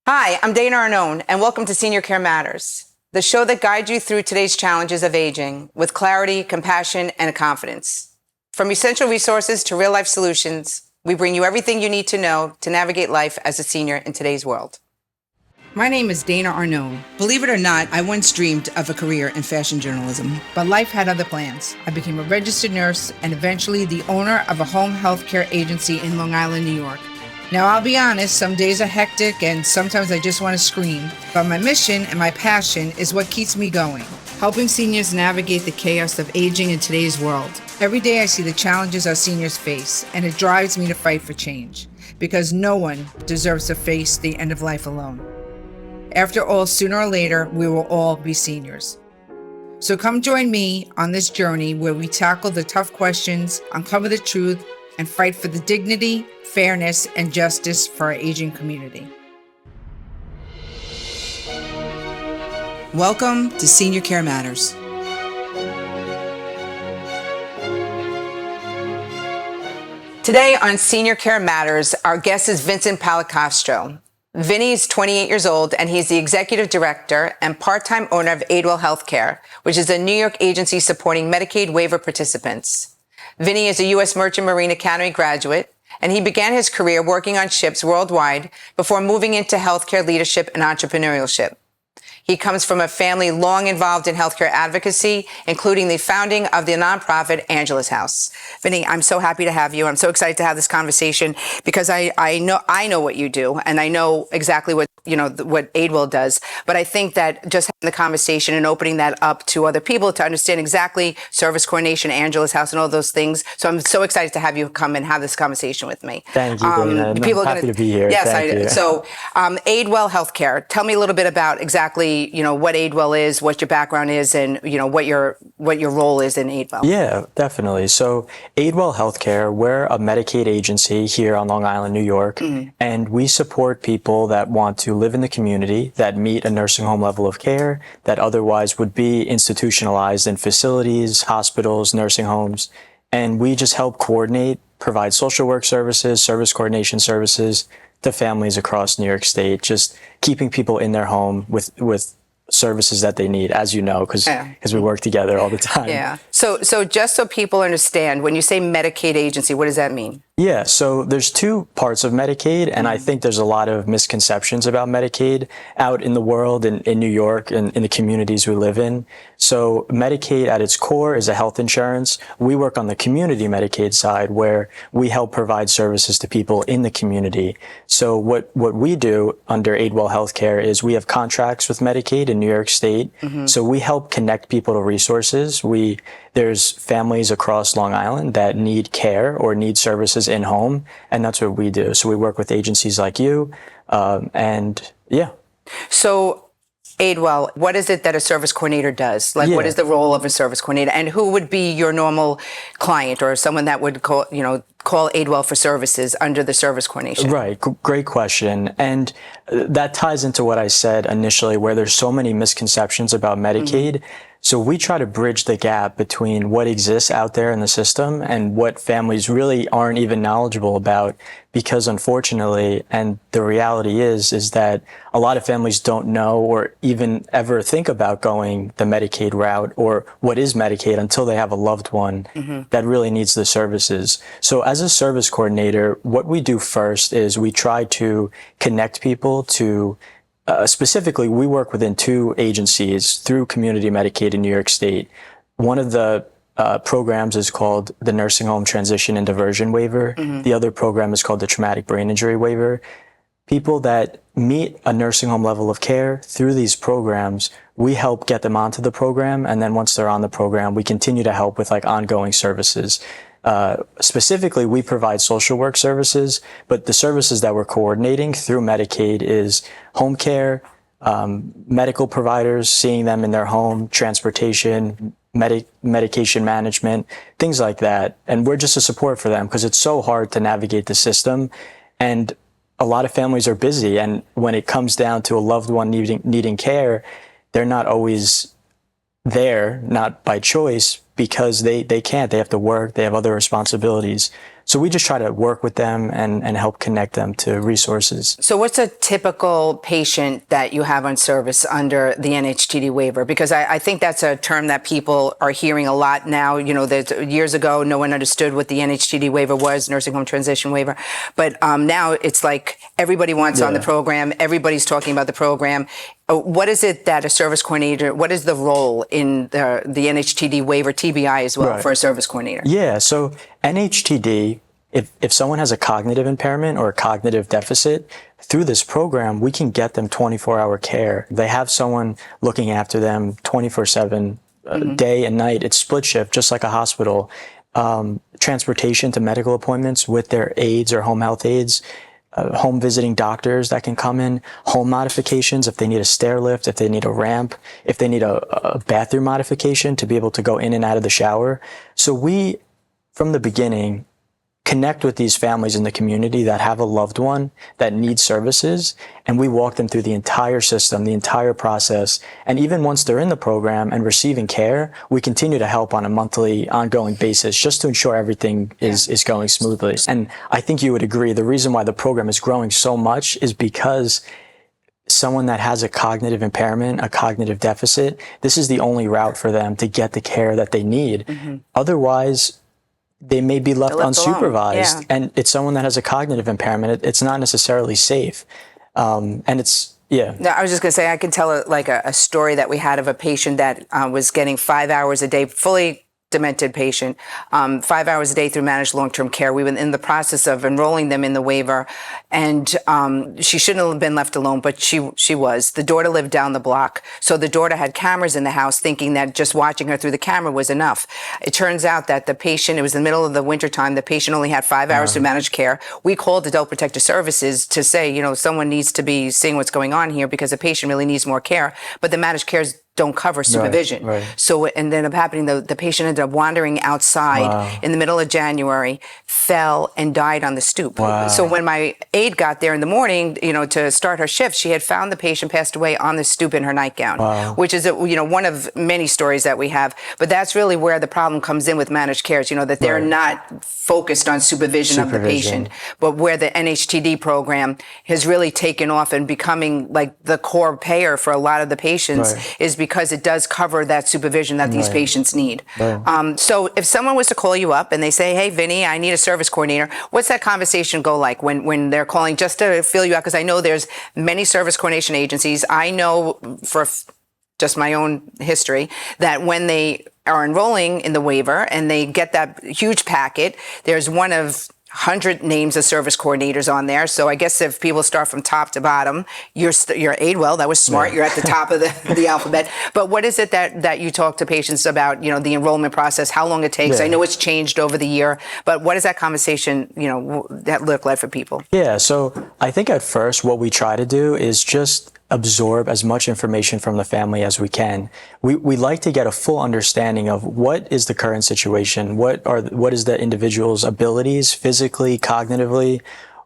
Hi, I'm Dana Arnone, and welcome to Senior Care Matters, the show that guides you through today's challenges of aging with clarity, compassion, and confidence. From essential resources to real-life solutions, we bring you everything you need to know to navigate life as a senior in today's world. My name is Dana Arnone. Believe it or not, I once dreamed of a career in fashion journalism, but life had other plans. I became a registered nurse and eventually the owner of a home health care agency in Long Island, New York. Now, I'll be honest, some days are hectic and sometimes I just want to scream, but my mission and my passion is what keeps me going, helping seniors navigate the chaos of aging in today's world. Every day I see the challenges our seniors face, and it drives me to fight for change, because no one deserves to face the end of life alone. After all, sooner or later, we will all be seniors. So come join me on this journey where we tackle the tough questions, uncover the truth, and fight for the dignity, fairness, and justice for our aging community. Welcome to Senior Care Matters. Today on Senior Care Matters, our guest is Vincent Policastro. Vinny is 28 years old, and he's the executive director and part-time owner of Aidwell Healthcare, which is a New York agency supporting Medicaid waiver participants. Vinny is a U.S. Merchant Marine Academy graduate, and he began his career working on ships worldwide before moving into healthcare leadership and entrepreneurship. He comes from a family long involved in healthcare advocacy, including the founding of the nonprofit Angela's House. Vinny, I'm so happy to have you. I'm so excited to have this conversation because I know what you do, and I know exactly what Aidwell does. But I think that just having the conversation and opening that up to other people to understand exactly service coordination, Angela's House, and all those things. So I'm so excited to have you come and have this conversation with me. Thank you, Dana. I'm happy to be here. Yes, Thank you. So Aidwell Healthcare. Tell me a little bit about exactly what Aidwell is, what your background is, and what your role is in Aidwell. Yeah, definitely. So Aidwell Healthcare, we're a Medicaid agency here on Long Island, New York, and we support people that want to live in the community, that meet a nursing home level of care, that otherwise would be institutionalized in facilities, hospitals, nursing homes. And we just help coordinate, provide social work services, service coordination services to families across New York State, just keeping people in their home with services that they need, as you know, because we work together all the time. Yeah. So just so people understand, when you say Medicaid agency, what does that mean? Yeah, so there's two parts of Medicaid, and I think there's a lot of misconceptions about Medicaid out in the world, in New York, and in the communities we live in. So Medicaid at its core is a health insurance. We work on the community Medicaid side, where we help provide services to people in the community. So what we do under Aidwell Healthcare is we have contracts with Medicaid in New York State. So we help connect people to resources. There's families across Long Island that need care or need services in home, and that's what we do. So we work with agencies like you, and yeah. So Aidwell, what is it that a service coordinator does? What is the role of a service coordinator, and who would be your normal client or someone that would call Aidwell for services under the service coordination? Right. Great question. And that ties into what I said initially, where there's so many misconceptions about Medicaid. So we try to bridge the gap between what exists out there in the system and what families really aren't even knowledgeable about, because unfortunately, and the reality is that a lot of families don't know or even ever think about going the Medicaid route or what is Medicaid until they have a loved one that really needs the services. So as a service coordinator, what we do first is we try to connect people to specifically, we work within two agencies through Community Medicaid in New York State. One of the programs is called the Nursing Home Transition and Diversion Waiver. The other program is called the Traumatic Brain Injury Waiver. People that meet a nursing home level of care through these programs, we help get them onto the program. And then once they're on the program, we continue to help with ongoing services. Specifically, we provide social work services, but the services that we're coordinating through Medicaid is home care, medical providers, seeing them in their home, transportation, medication management, things like that. And we're just a support for them because it's so hard to navigate the system. And a lot of families are busy. And when it comes down to a loved one needing care, they're not always there, not by choice, because they can't. They have to work. They have other responsibilities. So we just try to work with them and help connect them to resources. So what's a typical patient that you have on service under the NHTD waiver? Because I think that's a term that people are hearing a lot now. You know, years ago, no one understood what the NHTD waiver was, nursing home transition waiver. But now it's like everybody wants on the program. Everybody's talking about the program. What is it that a service coordinator, what is the role in the NHTD waiver, TBI as well, for a service coordinator? Yeah, so NHTD, if someone has a cognitive impairment or a cognitive deficit, through this program, we can get them 24-hour care. They have someone looking after them 24/7, day and night. It's split shift, just like a hospital. Transportation to medical appointments with their aides or home health aides. Home visiting doctors that can come in, home modifications if they need a stair lift, if they need a ramp, if they need a bathroom modification to be able to go in and out of the shower. So we, from the beginning, connect with these families in the community that have a loved one that needs services, and we walk them through the entire system, the entire process. And even once they're in the program and receiving care, we continue to help on a monthly, ongoing basis just to ensure everything is going smoothly. And I think you would agree, the reason why the program is growing so much is because someone that has a cognitive impairment, a cognitive deficit, this is the only route for them to get the care that they need. Otherwise, they may be left unsupervised, and it's someone that has a cognitive impairment. It's not necessarily safe, and it's No, I was just going to say, I can tell a story that we had of a patient that was getting 5 hours a day, fully demented patient, 5 hours a day through managed long-term care. We were in the process of enrolling them in the waiver, and she shouldn't have been left alone, but she was. The daughter lived down the block, so the daughter had cameras in the house, thinking that just watching her through the camera was enough. It turns out that the patient, it was the middle of the winter time, the patient only had 5 hours to manage care. We called Adult Protective Services to say, you know, someone needs to be seeing what's going on here because the patient really needs more care, but the managed cares don't cover supervision. So what ended up happening, the patient ended up wandering outside in the middle of January, fell and died on the stoop. So when my aide got there in the morning, you know, to start her shift, she had found the patient passed away on the stoop in her nightgown, which is, you know, one of many stories that we have. But that's really where the problem comes in with managed cares, you know, that they're not focused on supervision of the patient, but where the NHTD program has really taken off and becoming like the core payer for a lot of the patients is because it does cover that supervision that these patients need. So if someone was to call you up and they say, hey, Vinny, I need a service coordinator, what's that conversation go like when they're calling just to fill you out? Because I know there's many service coordination agencies. I know for just my own history that when they are enrolling in the waiver and they get that huge packet, there's one of 100 names of service coordinators on there. So I guess if people start from top to bottom, you're Aidwell. That was smart. You're at the top of the alphabet. But what is it that you talk to patients about, you know, the enrollment process, how long it takes? I know it's changed over the year, but what does that conversation, you know, that look like for people? Yeah. So I think at first what we try to do is just absorb as much information from the family as we can. We like to get a full understanding of what is the current situation, what is the individual's abilities physically, cognitively,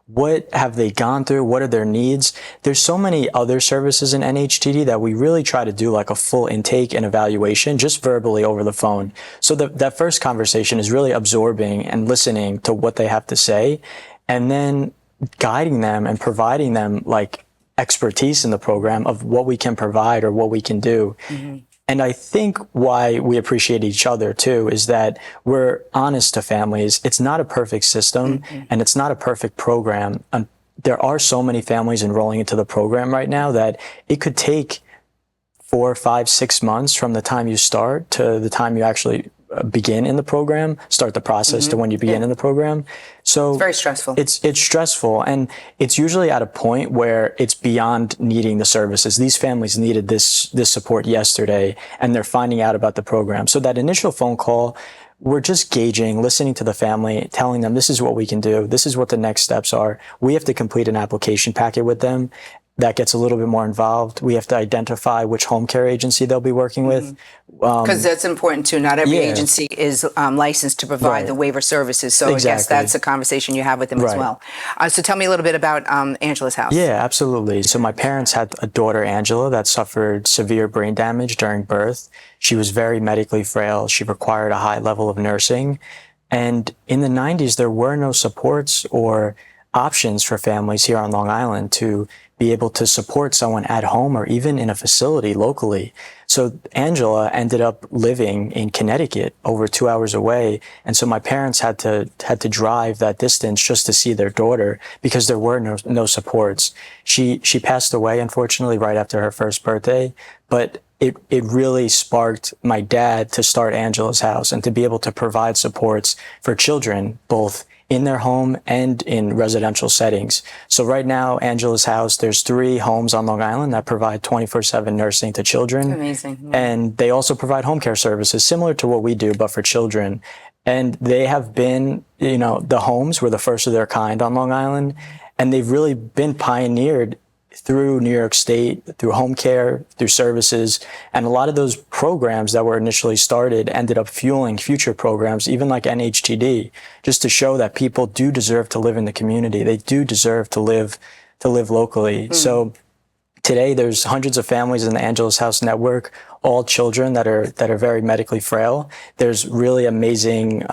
what have they gone through, what are their needs. There's so many other services in NHTD that we really try to do like a full intake and evaluation just verbally over the phone. So that first conversation is really absorbing and listening to what they have to say, and then guiding them and providing them like expertise in the program of what we can provide or what we can do. And I think why we appreciate each other too is that we're honest to families. It's not a perfect system and it's not a perfect program. And there are so many families enrolling into the program right now that it could take 4, 5, 6 months from the time you start to the time you actually begin in the program, start the process to when you begin in the program. So it's very stressful. It's stressful, and it's usually at a point where it's beyond needing the services. These families needed this support yesterday, and they're finding out about the program. So that initial phone call, we're just gauging, listening to the family, telling them this is what we can do. This is what the next steps are. We have to complete an application packet with them. That gets a little bit more involved. We have to identify which home care agency they'll be working with. Because that's important too. Not every agency is licensed to provide the waiver services. So I guess that's a conversation you have with them as well. So tell me a little bit about Angela's house. Yeah, absolutely. So my parents had a daughter, Angela, that suffered severe brain damage during birth. She was very medically frail. She required a high level of nursing. And in the 90s, there were no supports or options for families here on Long Island to be able to support someone at home or even in a facility locally. So Angela ended up living in Connecticut, over 2 hours away. And so my parents had to drive that distance just to see their daughter because there were no supports. She passed away, unfortunately, right after her first birthday, but it really sparked my dad to start Angela's House and to be able to provide supports for children, both in their home and in residential settings. So right now, Angela's House, there's 3 homes on Long Island that provide 24/7 nursing to children. Amazing. Yeah. And they also provide home care services similar to what we do, but for children. And they have been, the homes were the first of their kind on Long Island. And they've really been pioneered through New York State, through home care, through services. And a lot of those programs that were initially started ended up fueling future programs, even like NHTD, just to show that people do deserve to live in the community. They do deserve to live locally. So today there's hundreds of families in the Angela's House network, all children that are very medically frail. There's really amazing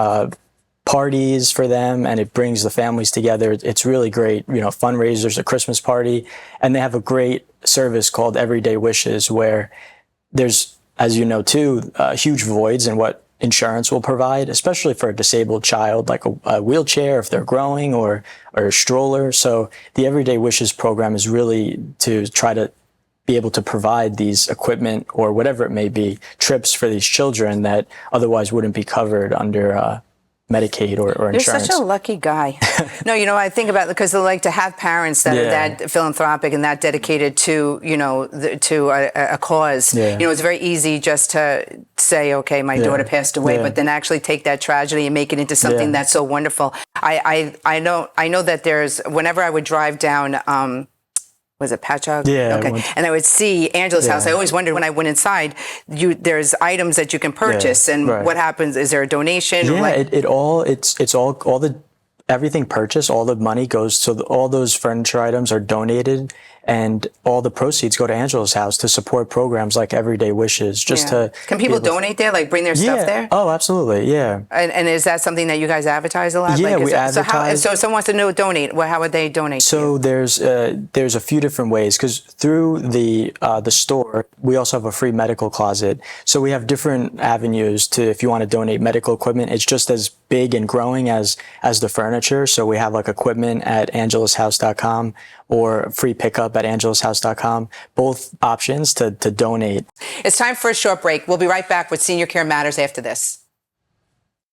parties for them, and it brings the families together. It's really great, fundraisers, a Christmas party, and they have a great service called Everyday Wishes, where there's, as you know too, huge voids in what insurance will provide, especially for a disabled child, like a wheelchair if they're growing or a stroller. So the Everyday Wishes program is really to try to be able to provide these equipment or whatever it may be, trips for these children that otherwise wouldn't be covered under Medicaid or insurance. You're such a lucky guy. No, I think about it because they like to have parents that are that philanthropic and that dedicated to, to a cause. Yeah. It's very easy just to say, okay, my daughter passed away, but then actually take that tragedy and make it into something that's so wonderful. I know that whenever I would drive down, was it Patchogue? Yeah. Okay. And I would see Angela's house. I always wondered when I went inside, there's items that you can purchase, and what happens? Is there a donation? Yeah, everything purchased, all the money goes to all those furniture items are donated, and all the proceeds go to Angela's House to support programs like Everyday Wishes. Can people donate there, like bring their stuff there? Oh, absolutely, yeah. And is that something that you guys advertise a lot? Yeah, we advertise. So if someone wants to donate, how would they donate? So there's a few different ways, because through the store, we also have a free medical closet. So we have different avenues to, if you want to donate medical equipment, it's just as big and growing as the furniture. So we have like equipment at angelashouse.com or free pickup at angelashouse.com, both options to donate. It's time for a short break. We'll be right back with Senior Care Matters after this.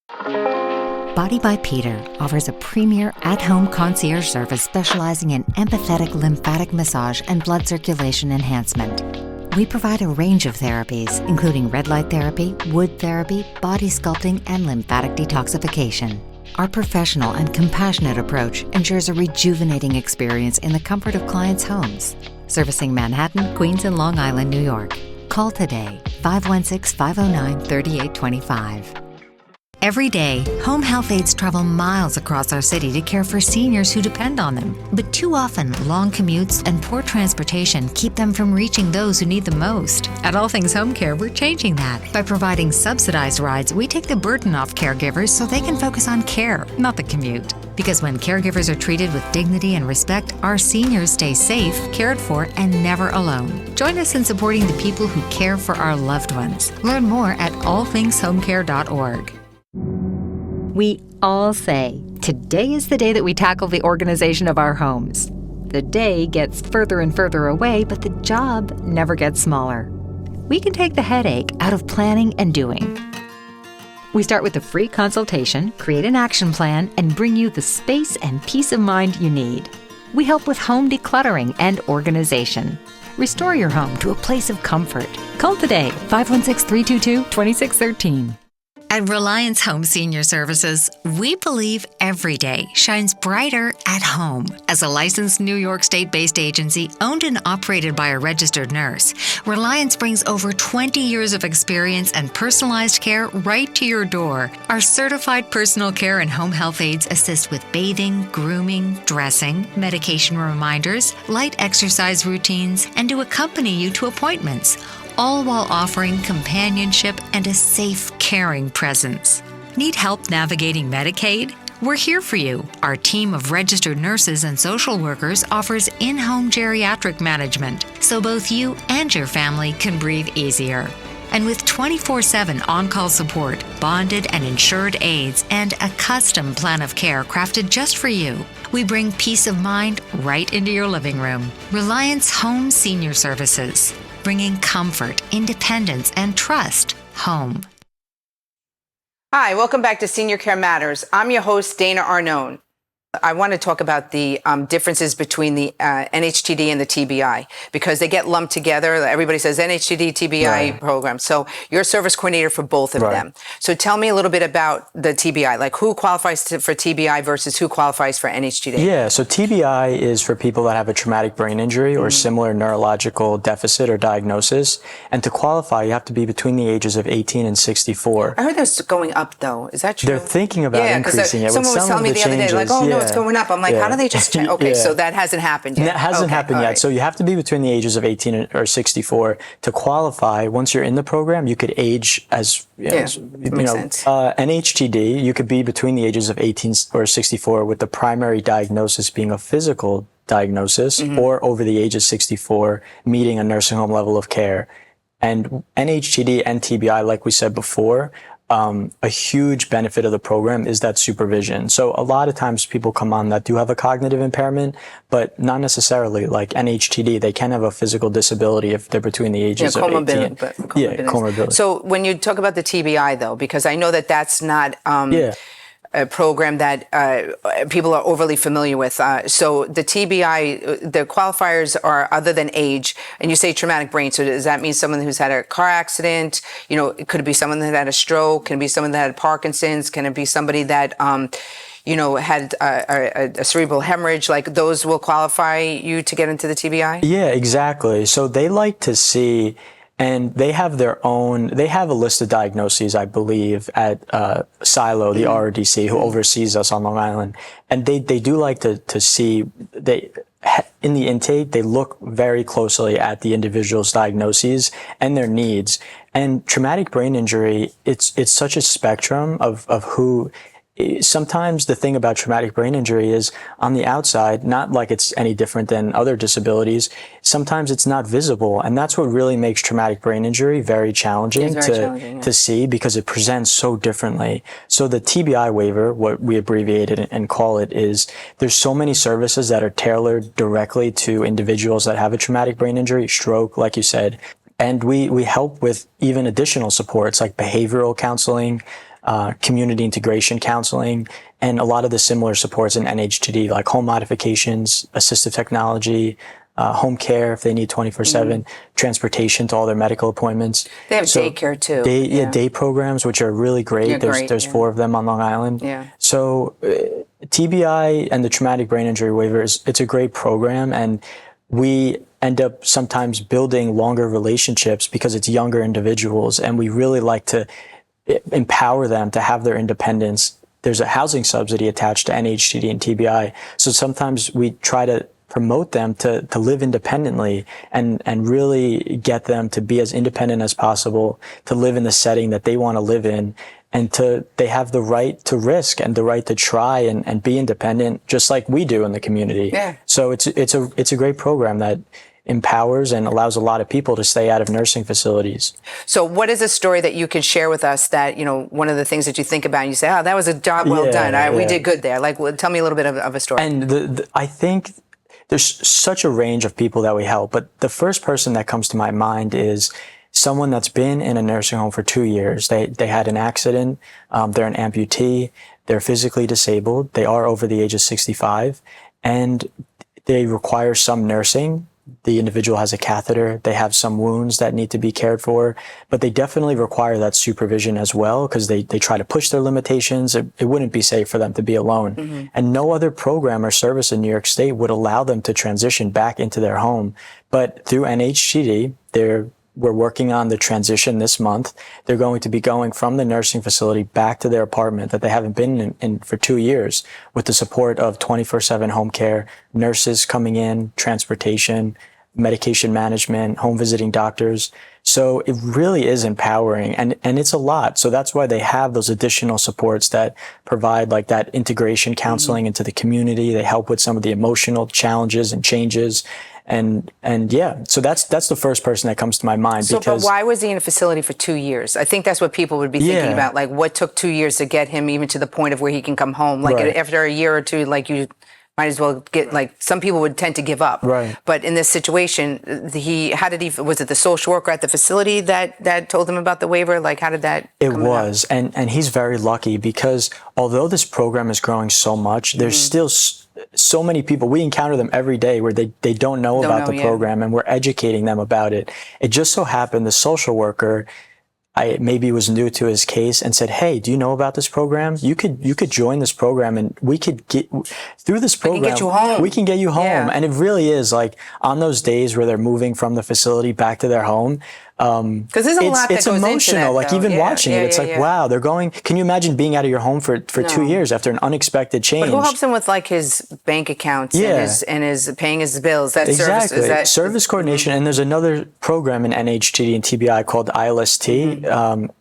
Body by Peter offers a premier at-home concierge service specializing in empathetic lymphatic massage and blood circulation enhancement. We provide a range of therapies, including red light therapy, wood therapy, body sculpting, and lymphatic detoxification. Our professional and compassionate approach ensures a rejuvenating experience in the comfort of clients' homes. Servicing Manhattan, Queens, and Long Island, New York. Call today, 516-509-3825. Every day, home health aides travel miles across our city to care for seniors who depend on them. But too often, long commutes and poor transportation keep them from reaching those who need them most. At All Things Home Care, we're changing that. By providing subsidized rides, we take the burden off caregivers so they can focus on care, not the commute. Because when caregivers are treated with dignity and respect, our seniors stay safe, cared for, and never alone. Join us in supporting the people who care for our loved ones. Learn more at allthingshomecare.org. We all say, today is the day that we tackle the organization of our homes. The day gets further and further away, but the job never gets smaller. We can take the headache out of planning and doing. We start with a free consultation, create an action plan, and bring you the space and peace of mind you need. We help with home decluttering and organization. Restore your home to a place of comfort. Call today, 516-322-2613. At Reliance Home Senior Services, we believe every day shines brighter at home. As a licensed New York State-based agency owned and operated by a registered nurse, Reliance brings over 20 years of experience and personalized care right to your door. Our certified personal care and home health aides assist with bathing, grooming, dressing, medication reminders, light exercise routines, and to accompany you to appointments, all while offering companionship and a safe, caring presence. Need help navigating Medicaid? We're here for you. Our team of registered nurses and social workers offers in-home geriatric management, so both you and your family can breathe easier. And with 24/7 on-call support, bonded and insured aides, and a custom plan of care crafted just for you, we bring peace of mind right into your living room. Reliance Home Senior Services, bringing comfort, independence, and trust home. Hi, welcome back to Senior Care Matters. I'm your host, Dana Arnone. I want to talk about the differences between the NHTD and the TBI because they get lumped together. Everybody says NHTD, TBI program. So you're a service coordinator for both of them. So tell me a little bit about the TBI, like who qualifies for TBI versus who qualifies for NHTD. Yeah, so TBI is for people that have a traumatic brain injury or similar neurological deficit or diagnosis. And to qualify, you have to be between the ages of 18 and 64. I heard that's going up, though. Is that true? They're thinking about increasing it. Someone was telling me the other day, like, oh, no, it's going up. I'm like, how do they just change? Okay, so that hasn't happened yet. That hasn't happened yet. Right. So you have to be between the ages of 18 or 64 to qualify. Once you're in the program, you could age as, makes sense. NHTD, you could be between the ages of 18 or 64 with the primary diagnosis being a physical diagnosis or over the age of 64, meeting a nursing home level of care. And NHTD and TBI, like we said before, a huge benefit of the program is that supervision. So a lot of times people come on that do have a cognitive impairment, but not necessarily. Like NHTD, they can have a physical disability if they're between the ages of 18. Comorbidity. So when you talk about the TBI, though, because I know that that's not a program that people are overly familiar with. So the TBI, the qualifiers are other than age, and you say traumatic brain. So does that mean someone who's had a car accident? You know, could it be someone that had a stroke? Can it be someone that had Parkinson's? Can it be somebody that, had a cerebral hemorrhage? Like those will qualify you to get into the TBI? Yeah, exactly. So they like to see. And they have they have a list of diagnoses, I believe, at Silo, the RRDC, who oversees us on Long Island. And they do like to see, in the intake, they look very closely at the individual's diagnoses and their needs. And traumatic brain injury, it's such a spectrum of who. Sometimes the thing about traumatic brain injury is on the outside, not like it's any different than other disabilities. Sometimes it's not visible. And that's what really makes traumatic brain injury very challenging to see because it presents so differently. So the TBI waiver, what we abbreviate it and call it, is there's so many services that are tailored directly to individuals that have a traumatic brain injury, stroke, like you said. And we help with even additional supports like behavioral counseling, community integration counseling, and a lot of the similar supports in NHTD, like home modifications, assistive technology, home care if they need 24/7, transportation to all their medical appointments. They have daycare too. Day programs, which are really great. There's 4 of them on Long Island. So TBI and the traumatic brain injury waiver, it's a great program, and we end up sometimes building longer relationships because it's younger individuals, and we really like to empower them to have their independence. There's a housing subsidy attached to NHTD and TBI. So sometimes we try to promote them to live independently and really get them to be as independent as possible, to live in the setting that they want to live in, and they have the right to risk and the right to try and be independent just like we do in the community. So it's a great program that empowers and allows a lot of people to stay out of nursing facilities. So what is a story that you can share with us that, one of the things that you think about and you say, oh, that was a job well done. We did good there. Like, tell me a little bit of a story. And I think there's such a range of people that we help, but the first person that comes to my mind is someone that's been in a nursing home for 2 years. They had an accident. They're an amputee. They're physically disabled. They are over the age of 65, and they require some nursing. The individual has a catheter. They have some wounds that need to be cared for, but they definitely require that supervision as well because they try to push their limitations. It wouldn't be safe for them to be alone. And no other program or service in New York State would allow them to transition back into their home. But through NHTD, we're working on the transition this month. They're going to be going from the nursing facility back to their apartment that they haven't been in for 2 years with the support of 24/7 home care, nurses coming in, transportation, medication management, home visiting doctors. So it really is empowering, and it's a lot. So that's why they have those additional supports that provide like that integration counseling into the community. They help with some of the emotional challenges and changes. And yeah, so that's the first person that comes to my mind. So, because but why was he in a facility for 2 years? I think that's what people would be thinking about. Like, what took 2 years to get him even to the point of where he can come home? Like, after a year or two, like, you might as well get, like, some people would tend to give up. Right. But in this situation, was it the social worker at the facility that told him about the waiver? Like, how did that come was. about? And he's very lucky because although this program is growing so much, there's still so many people. We encounter them every day where they don't know about the program, and we're educating them about it. It just so happened the social worker maybe was new to his case and said, "Hey, do you know about this program? You could join this program, and we could get through this program. We can get you home. We can get you home." Yeah. And it really is like on those days where they're moving from the facility back to their home. Because there's a lot that it's goes emotional. into that, like though. even watching it, it's like, wow, they're going. Can you imagine being out of your home for 2 years after an unexpected change? But who helps him with like his bank accounts and his paying his bills? That exactly. service Coordination. And there's another program in NHTD and TBI called ILST,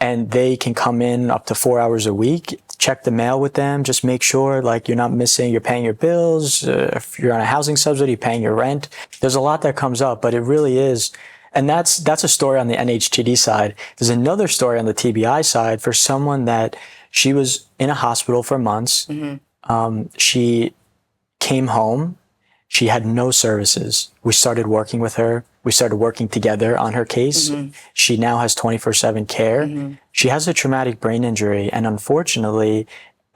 and they can come in up to 4 hours a week, check the mail with them, just make sure like you're not missing, you're paying your bills. If you're on a housing subsidy, paying your rent. There's a lot that comes up, but it really is. And that's a story on the NHTD side. There's another story on the TBI side for someone that she was in a hospital for months. She came home. She had no services. We started working with her. We started working together on her case. She now has 24/7 care. She has a traumatic brain injury. And unfortunately,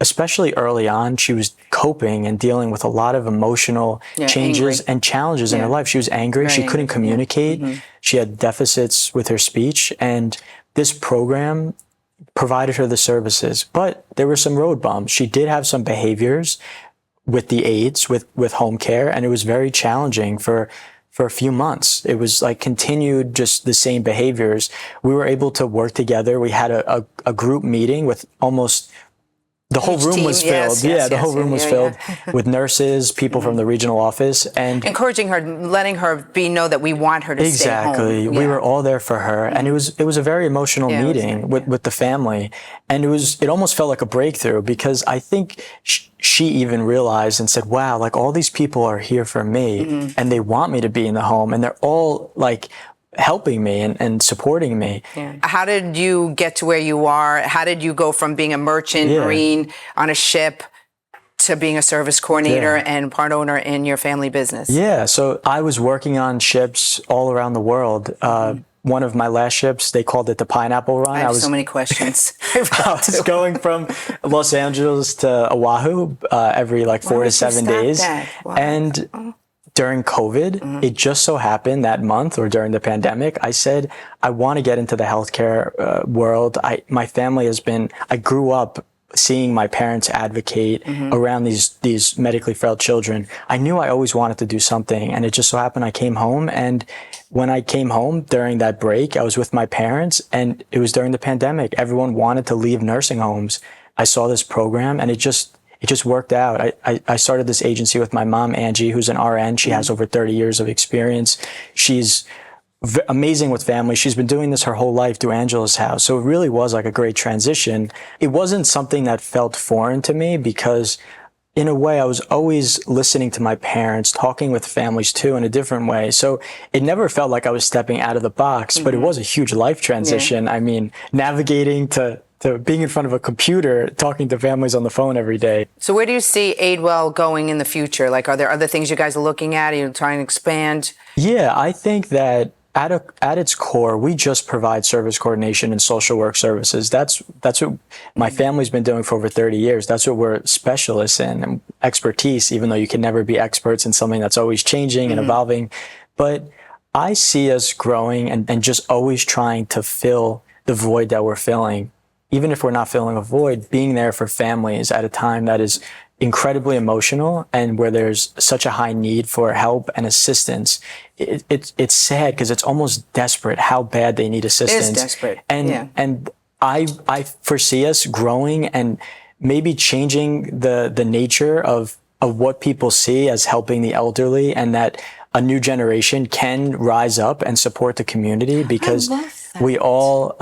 especially early on, she was coping and dealing with a lot of emotional changes and challenges in her life. She was angry. She couldn't communicate. She had deficits with her speech. And this program provided her the services. But there were some road bumps. She did have some behaviors with the aides, with home care. And it was very challenging for a few months. It was like continued just the same behaviors. We were able to work together. We had a group meeting with almost the whole room was filled. The whole room was filled with nurses, people from the regional office, and encouraging her, letting her know that we want her to stay home. Exactly. We were all there for her, and it was a very emotional meeting with the family, and it almost felt like a breakthrough because I think she even realized and said, "Wow, like all these people are here for me, and they want me to be in the home, and they're all like." Helping me and supporting me. How did you get to where you are? How did you go from being a merchant marine on a ship to being a service coordinator and part owner in your family business? Yeah, so I was working on ships all around the world. One of my last ships, they called it the Pineapple Run. I have so many questions. I was going from Los Angeles to Oahu every like 4 to 7 days. And during COVID, it just so happened that month or during the pandemic, I said, I want to get into the healthcare world. My family I grew up seeing my parents advocate around these medically frail children. I knew I always wanted to do something, and it just so happened I came home. And when I came home during that break, I was with my parents, and it was during the pandemic. Everyone wanted to leave nursing homes. I saw this program, and it just worked out. I started this agency with my mom, Angie, who's an RN. She has over 30 years of experience. She's amazing with family. She's been doing this her whole life through Angela's house. So it really was like a great transition. It wasn't something that felt foreign to me because in a way I was always listening to my parents, talking with families too in a different way. So it never felt like I was stepping out of the box, but it was a huge life transition. I mean, navigating to being in front of a computer, talking to families on the phone every day. So where do you see Aidwell going in the future? Like, are there other things you guys are looking at? Are you trying to expand? Yeah, I think that at its core, we just provide service coordination and social work services. That's what my family's been doing for over 30 years. That's what we're specialists in, and expertise, even though you can never be experts in something that's always changing and evolving. But I see us growing and just always trying to fill the void that we're filling. Even if we're not filling a void, being there for families at a time that is incredibly emotional and where there's such a high need for help and assistance. It's sad because it's almost desperate how bad they need assistance. It is desperate. And I foresee us growing and maybe changing the nature of what people see as helping the elderly, and that a new generation can rise up and support the community, because we all,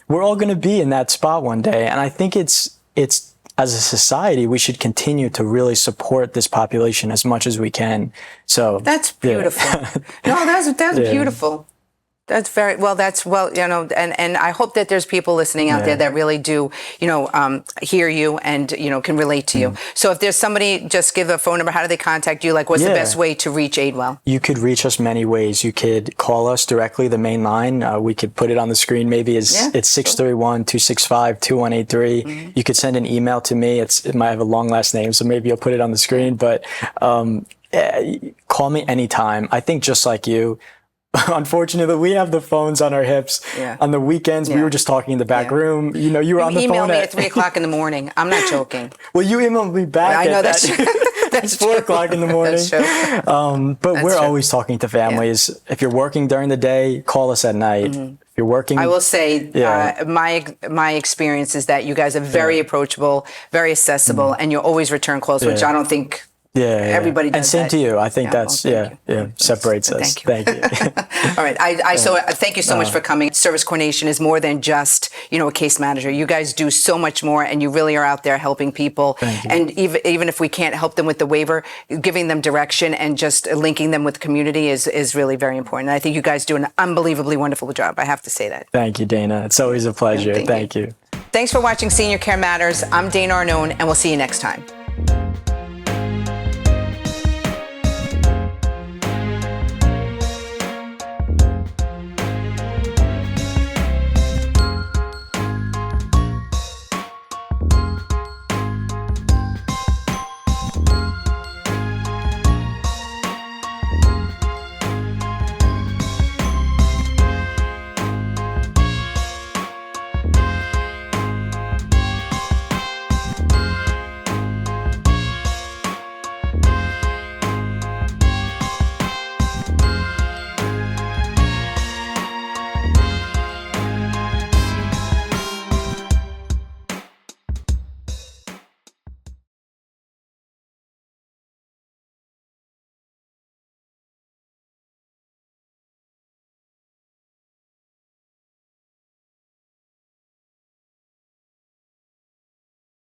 we're all going to be in that spot one day. And I think it's, as a society, we should continue to really support this population as much as we can. So that's beautiful. No, that's beautiful. That's very well. That's well, you know, and I hope that there's people listening out there that really do, you know, hear you and, you know, can relate to you. So if there's somebody, just give a phone number. How do they contact you? Like, what's the best way to reach Aidwell? You could reach us many ways. You could call us directly, the main line. We could put it on the screen. Maybe it's 631-265-2183. You could send an email to me. It might have a long last name, so maybe I'll put it on the screen. But call me anytime. I think just like you. Unfortunately, we have the phones on our hips. On the weekends, we were just talking in the back room. You know, you were on the phone. Email me at 3 o'clock in the morning. I'm not joking. Well, you emailed me back. I know that's true. That's 4 o'clock in the morning. That's true. But we're always talking to families. If you're working during the day, call us at night. If you're working, I will say my experience is that you guys are very approachable, very accessible, and you always return calls, which I don't think. Everybody does. And same that. to you. I think that's separates us. Thank you. All right. So thank you so much for coming. Service coordination is more than just, you know, a case manager. You guys do so much more, and you really are out there helping people. And even if we can't help them with the waiver, giving them direction and just linking them with the community is really very important. And I think you guys do an unbelievably wonderful job. I have to say that. Thank you, Dana. It's always a pleasure. Thank you. Thanks for watching Senior Care Matters. I'm Dana Arnone, and we'll see you next time.